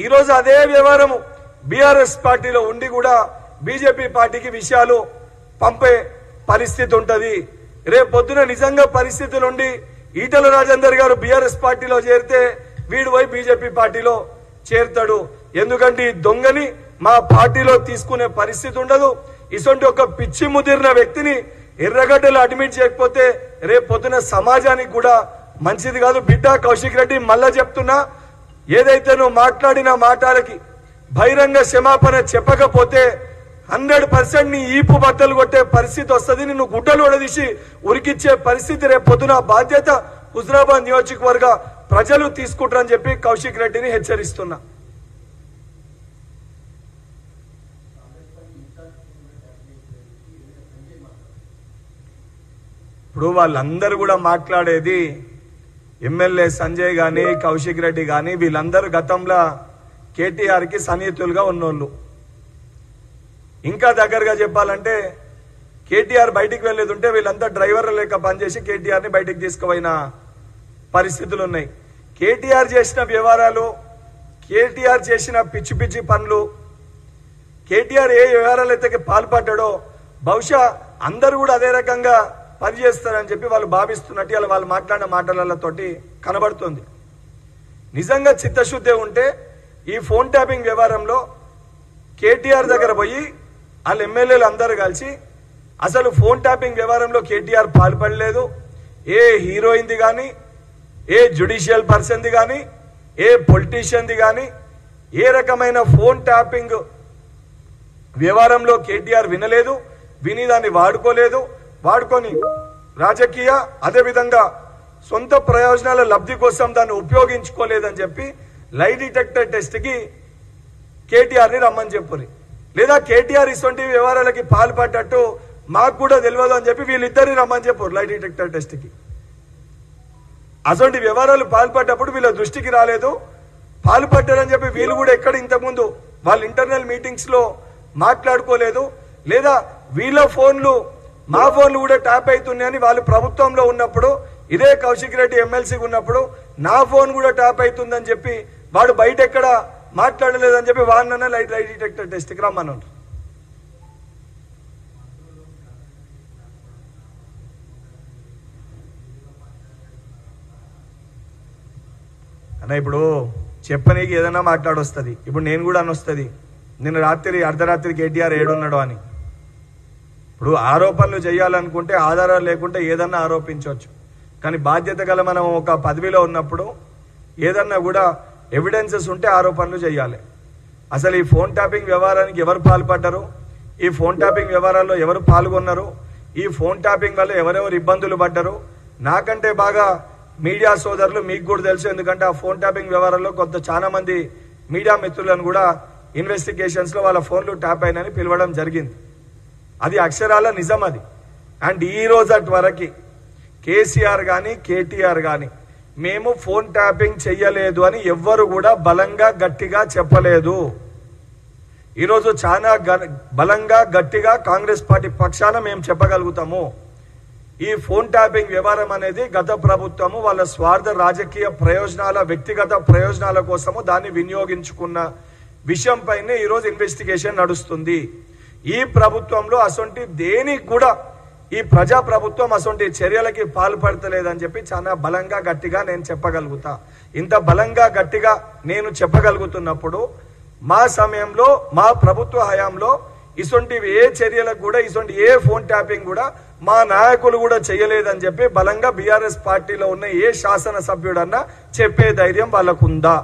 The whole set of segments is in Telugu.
ఈ రోజు అదే వ్యవహారము బీఆర్ఎస్ పార్టీలో ఉండి కూడా బీజేపీ పార్టీకి విషయాలు పంపే పరిస్థితి ఉంటది. రేపు పొద్దున నిజంగా పరిస్థితులు ఉండి ఈటల రాజేందర్ గారు బీఆర్ఎస్ పార్టీలో చేరితే వీడు పోయి బీజేపీ పార్టీలో చేరుతాడు. ఎందుకంటే ఈ దొంగని మా పార్టీలో తీసుకునే పరిస్థితి ఉండదు. ఇటువంటి ఒక పిచ్చి ముదిరిన వ్యక్తిని ఎర్రగడ్డలు అడ్మిట్ చేయకపోతే రేపు పొద్దున సమాజానికి కూడా మంచిది కాదు. బిడ్డ కౌశిక్ రెడ్డి, మళ్ళా చెప్తున్నా, ఏదైతే నువ్వు మాట్లాడిన మాటలకి బహిరంగ క్షమాపణ చెప్పకపోతే 100% నీ ఈపు బట్టలు కొట్టే పరిస్థితి వస్తుంది. నిన్ను గుడ్డలు ఒడదీసి ఉరికిచ్చే పరిస్థితి రేపు పొద్దున బాధ్యత హుజరాబాద్ నియోజకవర్గ ప్రజలు తీసుకుంటారని చెప్పి కౌశిక్ రెడ్డిని హెచ్చరిస్తున్నా. ఇప్పుడు వాళ్ళందరూ కూడా మాట్లాడేది ఎమ్మెల్యే సంజయ్ గాని కౌశిక్ రెడ్డి గాని వీళ్ళందరూ గతంలో కేటీఆర్ కి సన్నిహితులుగా ఉన్నోళ్ళు. ఇంకా దగ్గరగా చెప్పాలంటే కేటీఆర్ బయటికి వెళ్లేది ఉంటే వీళ్ళంతా డ్రైవర్ల లెక్క పనిచేసి కేటీఆర్ ని బయటికి తీసుకుపోయిన పరిస్థితులు ఉన్నాయి. కేటీఆర్ చేసిన వ్యవహారాలు, కేటీఆర్ చేసిన పిచ్చి పిచ్చి పనులు, కేటీఆర్ ఏ వ్యవహారాలు అయితే పాల్పడ్డాడో బహుశా అందరూ కూడా అదే రకంగా పనిచేస్తారని చెప్పి వాళ్ళు భావిస్తున్నట్టు ఇలా వాళ్ళు మాట్లాడిన మాటలతోటి కనబడుతుంది. నిజంగా చిత్తశుద్ధి ఉంటే ఈ ఫోన్ ట్యాపింగ్ వ్యవహారంలో కేటీఆర్ దగ్గర పోయి వాళ్ళ ఎమ్మెల్యేలు అందరూ కలిసి అసలు ఫోన్ ట్యాపింగ్ వ్యవహారంలో కేటీఆర్ పాల్పడలేదు, ఏ హీరోయిన్ది కానీ, ఏ జ్యుడిషియల్ పర్సన్ది కానీ, ఏ పొలిటీషియన్ది కానీ ఏ రకమైన ఫోన్ ట్యాపింగ్ వ్యవహారంలో కేటీఆర్ వినలేదు, విని దాన్ని వాడుకోలేదు, వాడుకొని రాజకీయ అదేవిధంగా సొంత ప్రయోజనాల లబ్ధి కోసం దాన్ని ఉపయోగించుకోలేదని చెప్పి లై డిటెక్టర్ టెస్ట్ కి కేటీఆర్ ని రమ్మని చెప్పురి. లేదా కేటీఆర్ ఇటువంటి వ్యవహారాలకి పాల్పడ్డట్టు మాకు కూడా తెలియదు అని చెప్పి వీళ్ళిద్దరిని రమ్మని చెప్పారు లై డిటెక్టర్ టెస్ట్ కి. అటువంటి వ్యవహారాలు పాల్పడ్డప్పుడు వీళ్ళ దృష్టికి రాలేదు, పాల్పడ్డారని చెప్పి వీళ్ళు కూడా ఎక్కడ ఇంతకుముందు వాళ్ళ ఇంటర్నల్ మీటింగ్స్ లో మాట్లాడుకోలేదు. లేదా వీళ్ళ ఫోన్లు మా ఫోన్లు కూడా ట్యాప్ అవుతున్నాయని వాళ్ళు ప్రభుత్వంలో ఉన్నప్పుడు, ఇదే కౌశిక్ రెడ్డి ఎమ్మెల్సీ ఉన్నప్పుడు నా ఫోన్ కూడా ట్యాప్ అవుతుందని చెప్పి వాడు బయట ఎక్కడ మాట్లాడలేదని చెప్పి వాడినన్నా లై డిటెక్టర్ టెస్ట్కి రమ్మన్నారు. అన్న ఇప్పుడు చెప్పనీకి ఏదైనా మాట్లాడొస్తుంది. ఇప్పుడు నేను కూడా అనొస్తుంది, నిన్న రాత్రి అర్ధరాత్రి కేటీఆర్ ఏడున్నాడు అని. ఇప్పుడు ఆరోపణలు చేయాలనుకుంటే ఆధారాలు లేకుంటే ఏదన్నా ఆరోపించవచ్చు. కానీ బాధ్యత గల మనం ఒక పదవిలో ఉన్నప్పుడు ఏదన్నా కూడా ఎవిడెన్సెస్ ఉంటే ఆరోపణలు చేయాలి. అసలు ఈ ఫోన్ ట్యాపింగ్ వ్యవహారానికి ఎవరు పాల్పడ్డారు, ఈ ఫోన్ ట్యాపింగ్ వ్యవహారాల్లో ఎవరు పాల్గొన్నారు, ఈ ఫోన్ ట్యాపింగ్ వల్ల ఎవరెవరు ఇబ్బందులు పడ్డారు, నాకంటే బాగా మీడియా సోదరులు మీకు కూడా తెలుసు. ఎందుకంటే ఆ ఫోన్ ట్యాపింగ్ వ్యవహారంలో చాలా మంది మీడియా మిత్రులను కూడా ఇన్వెస్టిగేషన్స్ లో వాళ్ళ ఫోన్లు ట్యాప్ అయినని పిలవడం జరిగింది. అది అక్షరాల నిజం అది. అండ్ ఈ రోజటి వరకు కేసీఆర్ గాని కేటీఆర్ గాని మేము ఫోన్ ట్యాపింగ్ చెయ్యలేదు అని ఎవ్వరు కూడా బలంగా గట్టిగా చెప్పలేదు. ఈరోజు చాలా బలంగా గట్టిగా కాంగ్రెస్ పార్టీ పక్షాన మేము చెప్పగలుగుతాము, ఈ ఫోన్ ట్యాపింగ్ వ్యవహారం అనేది గత ప్రభుత్వము వాళ్ళ స్వార్థ రాజకీయ ప్రయోజనాల వ్యక్తిగత ప్రయోజనాల కోసము దాన్ని వినియోగించుకున్న విషయం పైన ఈరోజు ఇన్వెస్టిగేషన్ నడుస్తుంది. ఈ ప్రభుత్వంలో అసొంటి దేనికి కూడా ఈ ప్రజా ప్రభుత్వం అసొంటి చర్యలకి పాల్పడతలేదని చెప్పి చాలా బలంగా గట్టిగా నేను చెప్పగలుగుతా. ఇంత బలంగా గట్టిగా నేను చెప్పగలుగుతున్నప్పుడు మా సమయంలో మా ప్రభుత్వ హయాంలో ఇసొంటి ఏ చర్యలకు కూడా ఇసొంటి ఏ ఫోన్ ట్యాపింగ్ కూడా మా నాయకులు కూడా చేయలేదని చెప్పి బలంగా బీఆర్ఎస్ పార్టీలో ఉన్న ఏ శాసనసభ్యుడన్నా చెప్పే ధైర్యం వాళ్ళకుందా?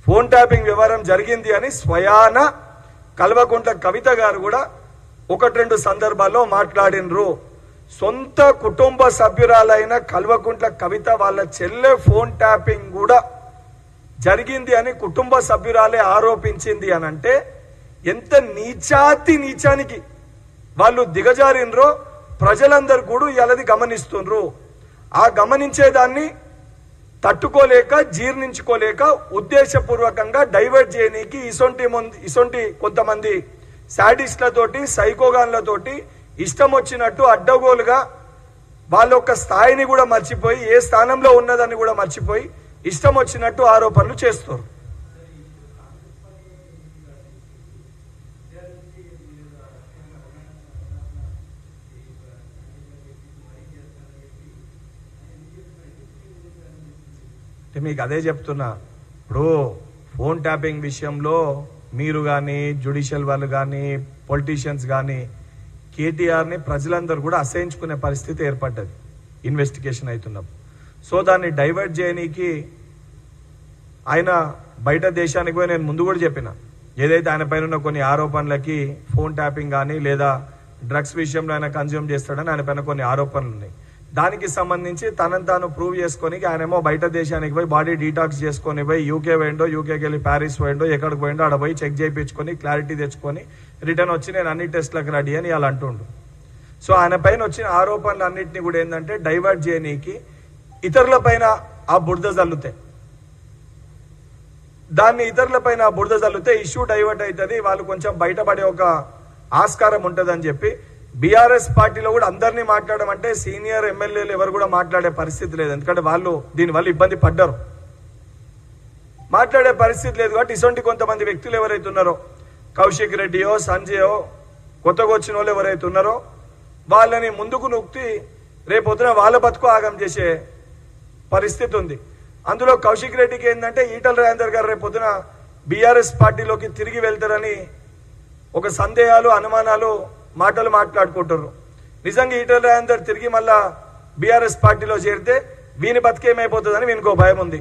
ఫోన్ ట్యాపింగ్ వ్యవహారం జరిగింది అని స్వయాన కల్వకుంట్ల కవిత గారు కూడా 1-2 సందర్భాల్లో మాట్లాడినరు. సొంత కుటుంబ సభ్యురాలైన కల్వకుంట్ల కవిత వాళ్ళ చెల్లె ఫోన్ ట్యాపింగ్ కూడా జరిగింది అని కుటుంబ సభ్యురాలే ఆరోపించింది అని అంటే ఎంత నీచానికి వాళ్ళు దిగజారినరో ప్రజలందరూ కూడా ఇలాది గమనిస్తున్నారు. ఆ గమనించేదాన్ని తట్టుకోలేక జీర్ణించుకోలేక ఉద్దేశపూర్వకంగా డైవర్ట్ చేయనీకి ఇసొంటి కొంతమంది శాడిస్ట్లతోటి సైకోగాన్లతోటి ఇష్టం వచ్చినట్టు అడ్డగోలుగా వాళ్ళ యొక్క స్థాయిని కూడా మర్చిపోయి ఏ స్థానంలో ఉన్నదని కూడా మర్చిపోయి ఇష్టం వచ్చినట్టు ఆరోపణలు చేస్తారు. మీకు అదే చెప్తున్నా. ఇప్పుడు ఫోన్ ట్యాపింగ్ విషయంలో మీరు కానీ జ్యుడిషియల్ వాళ్ళు కానీ పొలిటీషియన్స్ కానీ కేటీఆర్ని ప్రజలందరూ కూడా అసహించుకునే పరిస్థితి ఏర్పడ్డది ఇన్వెస్టిగేషన్ అవుతున్నప్పుడు. సో దాన్ని డైవర్ట్ చేయనీకి ఆయన బయట దేశానికి పోయి, నేను ముందు కూడా చెప్పిన, ఏదైతే ఆయన పైన ఉన్న కొన్ని ఆరోపణలకి ఫోన్ ట్యాపింగ్ కానీ లేదా డ్రగ్స్ విషయంలో ఆయన కన్జ్యూమ్ చేస్తాడని ఆయన పైన కొన్ని ఆరోపణలు ఉన్నాయి. దానికి సంబంధించి తనను తాను ప్రూవ్ చేసుకొని ఆయనేమో బయట దేశానికి పోయి బాడీ డీటాక్స్ చేసుకొని పోయి యూకే పోయిండో, యూకేకి వెళ్ళి ప్యారిస్ పోయిండో, ఎక్కడికి పోయిండో ఆడ పోయి చెక్ చేయించుకొని క్లారిటీ తెచ్చుకొని రిటర్న్ వచ్చి నేను అన్ని టెస్ట్లకు రెడీ అని వాళ్ళు అంటుండు. సో ఆయన పైన వచ్చిన ఆరోపణలు అన్నింటినీ కూడా ఏంటంటే డైవర్ట్ చేయనీకి ఇతరుల పైన ఆ బురద జల్లుతాయి. దాన్ని ఇతరుల పైన బురద జల్లితే ఇష్యూ డైవర్ట్ అవుతుంది, వాళ్ళు కొంచెం బయటపడే ఒక ఆస్కారం ఉంటుందని చెప్పి బీఆర్ఎస్ పార్టీలో కూడా అందరినీ మాట్లాడమంటే సీనియర్ ఎమ్మెల్యేలు ఎవరు కూడా మాట్లాడే పరిస్థితి లేదు. ఎందుకంటే వాళ్ళు దీనివల్ల ఇబ్బంది పడ్డారు, మాట్లాడే పరిస్థితి లేదు. కాబట్టి ఇటువంటి కొంతమంది వ్యక్తులు ఎవరైతే ఉన్నారో, కౌశిక్ రెడ్డియో సంజయో కొత్తగా వచ్చిన వాళ్ళు ఎవరైతే ఉన్నారో వాళ్ళని ముందుకు నొక్కి రేపొద్దున వాళ్ళ బతుకు ఆగం చేసే పరిస్థితి ఉంది. అందులో కౌశిక్ రెడ్డికి ఏంటంటే ఈటల రాజేందర్ గారు రేపొద్దున బీఆర్ఎస్ పార్టీలోకి తిరిగి వెళ్తారని ఒక సందేహాలు అనుమానాలు మాటలు మాట్లాడుకుంటారు. నిజంగా ఈటల రాజేందర్ తిరిగి మళ్ళా బీఆర్ఎస్ పార్టీలో చేరితే వీని బతికేమైపోతుందని వీనికో భయం ఉంది.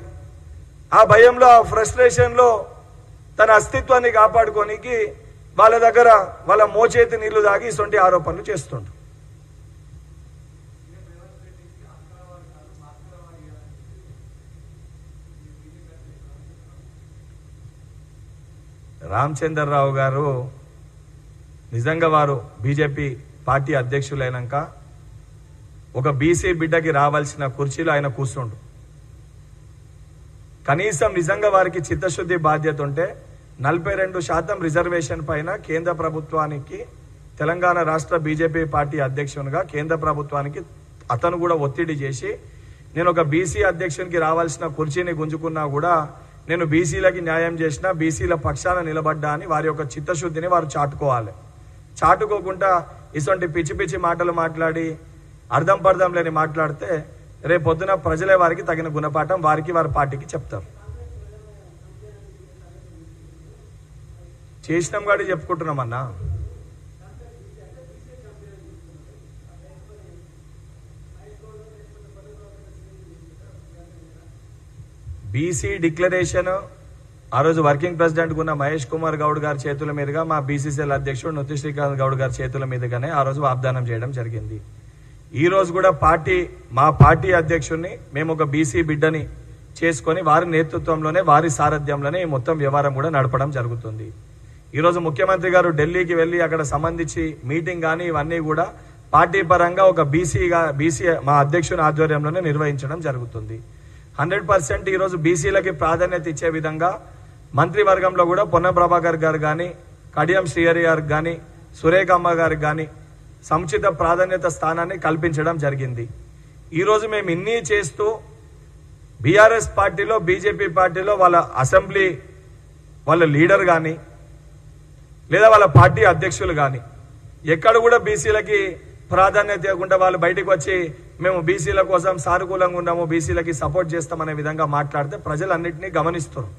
ఆ భయంలో ఆ ఫ్రస్ట్రేషన్లో తన అస్తిత్వాన్ని కాపాడుకోనికి వాళ్ళ దగ్గర వాళ్ళ మోచేతి నీళ్లు తాగి ఇటువంటి ఆరోపణలు చేస్తుంటారు. రామచంద్రరావు గారు నిజంగా వారు బీజేపీ పార్టీ అధ్యక్షులైనాక ఒక బీసీ బిడ్డకి రావాల్సిన కుర్చీలో ఆయన కూర్చుండు. కనీసం నిజంగా వారికి చిత్తశుద్ధి బాధ్యత ఉంటే 42% రిజర్వేషన్ పైన కేంద్ర ప్రభుత్వానికి, తెలంగాణ రాష్ట్ర బీజేపీ పార్టీ అధ్యక్షునిగా కేంద్ర ప్రభుత్వానికి అతను కూడా ఒత్తిడి చేసి నేను ఒక బీసీ అధ్యక్షునికి రావాల్సిన కుర్చీని గుంజుకున్నా కూడా నేను బీసీలకి న్యాయం చేసిన, బీసీల పక్షాన నిలబడ్డా అని వారి యొక్క చిత్తశుద్ధిని వారు చాటుకోవాలి. చాటుకోకుండా ఇటువంటి పిచ్చి పిచ్చి మాటలు మాట్లాడి అర్థం పర్థం లేని మాట్లాడితే రేపొద్దున ప్రజలే వారికి తగిన గుణపాఠం వారికి వారి పార్టీకి చెప్తారు. చేసినాం గాడి చెప్పుకుంటున్నామన్నా. బీసీ డిక్లరేషన్ ఆ రోజు వర్కింగ్ ప్రెసిడెంట్ ఉన్న మహేష్ కుమార్ గౌడ్ గారి చేతుల మీదుగా మా బీసీసీఎల్ అధ్యక్షుడు నుత్తి శ్రీకాంత్ గౌడ్ గారి చేతుల మీదుగానే ఆ రోజు వాగ్దానం చేయడం జరిగింది. ఈ రోజు కూడా మా పార్టీ అధ్యక్షుడిని మేము ఒక బీసీ బిడ్డని చేసుకొని వారి నేతృత్వంలోనే వారి సారథ్యంలోనే ఈ మొత్తం వ్యవహారం కూడా నడపడం జరుగుతుంది. ఈరోజు ముఖ్యమంత్రి గారు ఢిల్లీకి వెళ్ళి అక్కడ సంబంధించి మీటింగ్ కానీ ఇవన్నీ కూడా పార్టీ పరంగా ఒక బీసీ మా అధ్యక్షుని ఆధ్వర్యంలోనే నిర్వహించడం జరుగుతుంది. 100% ఈరోజు బీసీలకి ప్రాధాన్యత ఇచ్చే విధంగా మంత్రివర్గంలో కూడా పొన్న ప్రభాకర్ గారు కానీ, కడియం శ్రీహరి గారికి కానీ, సురేఖమ్మ గారికి కానీ సముచిత ప్రాధాన్యత స్థానాన్ని కల్పించడం జరిగింది. ఈరోజు మేము ఇన్ని చేస్తూ బీఆర్ఎస్ పార్టీలో, బీజేపీ పార్టీలో వాళ్ళ అసెంబ్లీ వాళ్ళ లీడర్ కానీ లేదా వాళ్ళ పార్టీ అధ్యక్షులు కానీ ఎక్కడ కూడా బీసీలకి ప్రాధాన్యత ఇవ్వకుండా వాళ్ళు బయటకు వచ్చి మేము బీసీల కోసం సానుకూలంగా ఉన్నాము, బీసీలకి సపోర్ట్ చేస్తామనే విధంగా మాట్లాడితే ప్రజలన్నింటినీ గమనిస్తారు.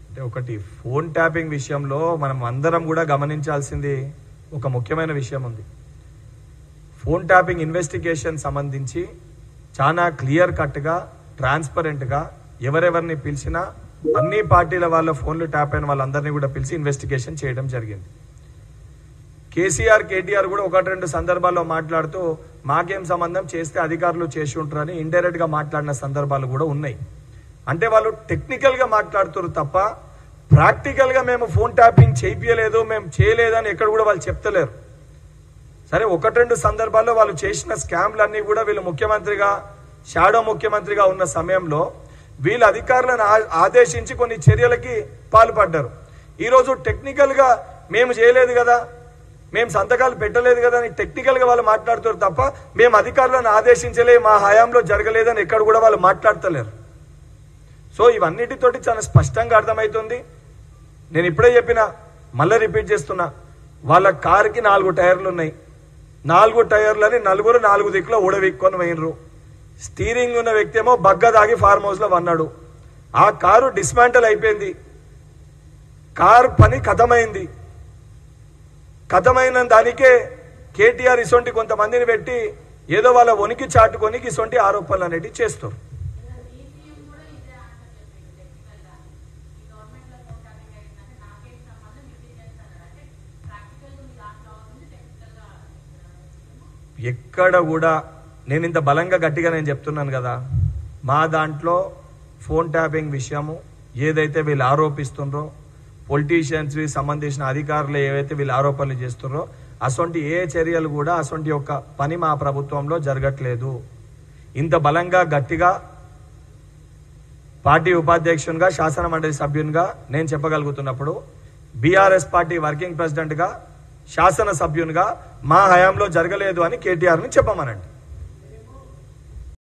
అంటే ఒకటి ఫోన్ ట్యాపింగ్ విషయంలో మనం అందరం కూడా గమనించాల్సింది ఒక ముఖ్యమైన విషయం ఉంది. ఫోన్ ట్యాపింగ్ ఇన్వెస్టిగేషన్ సంబంధించి చాలా క్లియర్ కట్గా, ట్రాన్స్పరెంట్గా ఎవరెవరిని పిలిచినా అన్ని పార్టీల వాళ్ళ ఫోన్లు ట్యాప్ అయిన వాళ్ళందరినీ కూడా పిలిచి ఇన్వెస్టిగేషన్ చేయడం జరిగింది. కేసీఆర్, కేటీఆర్ కూడా 1-2 సందర్భాల్లో మాట్లాడుతూ మాకేం సంబంధం, చేస్తే అధికారులు చేసి ఉంటారని ఇండైరెక్ట్గా మాట్లాడిన సందర్భాలు కూడా ఉన్నాయి. అంటే వాళ్ళు టెక్నికల్గా మాట్లాడుతారు తప్ప ప్రాక్టికల్గా మేము ఫోన్ ట్యాపింగ్ చేయలేదు, మేము చేయలేదని ఎక్కడ కూడా వాళ్ళు చెప్తలేరు. సరే, 1-2 సందర్భాల్లో వాళ్ళు చేసిన స్కామ్లన్నీ కూడా వీళ్ళు ముఖ్యమంత్రిగా, షాడో ముఖ్యమంత్రిగా ఉన్న సమయంలో వీళ్ళ అధికారులను ఆదేశించి కొన్ని చర్యలకి పాల్పడ్డారు. ఈరోజు టెక్నికల్గా మేము చేయలేదు కదా, మేము సంతకాలు పెట్టలేదు కదా అని టెక్నికల్గా వాళ్ళు మాట్లాడుతారు తప్ప మేము అధికారులను ఆదేశించలే, మా హయాంలో జరగలేదని ఎక్కడ కూడా వాళ్ళు మాట్లాడతలేరు. సో ఇవన్నిటితోటి చాలా స్పష్టంగా అర్థమవుతుంది. నేను ఇప్పుడే చెప్పిన, మళ్ళీ రిపీట్ చేస్తున్నా, వాళ్ళ కారుకి 4 టైర్లు ఉన్నాయి. 4 టైర్లని నలుగురు 4 దిక్కులో ఊడవిక్కొని పోయినరు. స్టీరింగ్ ఉన్న వ్యక్తి ఏమో బగ్గ దాగి ఫార్మ్ హౌస్ లో వన్నాడు. ఆ కారు డిస్మాంటల్ అయిపోయింది. కారు పని కథమైంది. కథమైన దానికే కేటీఆర్ ఇసొంటి కొంతమందిని పెట్టి ఏదో వాళ్ళ వనికి చాటుకొనికి ఇసొంటి ఆరోపణలు అనేటివి చేస్తారు. ఎక్కడ కూడా నేను ఇంత బలంగా గట్టిగా నేను చెప్తున్నాను కదా, మా దాంట్లో ఫోన్ ట్యాపింగ్ విషయము ఏదైతే వీళ్ళు ఆరోపిస్తుండ్రో, పొలిటీషియన్స్ సంబంధించిన అధికారులు ఏవైతే వీళ్ళు ఆరోపణలు చేస్తున్నారో అసొంటి ఏ చర్యలు కూడా అసొంటి యొక్క పని మా ప్రభుత్వంలో జరగట్లేదు. ఇంత బలంగా గట్టిగా పార్టీ ఉపాధ్యక్షునిగా, శాసన మండలి సభ్యునిగా నేను చెప్పగలుగుతున్నప్పుడు, బీఆర్ఎస్ పార్టీ వర్కింగ్ ప్రెసిడెంట్ గా, శాసన సభ్యునిగా మా హయాంలో జరగలేదు అని కేటీఆర్ని చెప్పమనండి.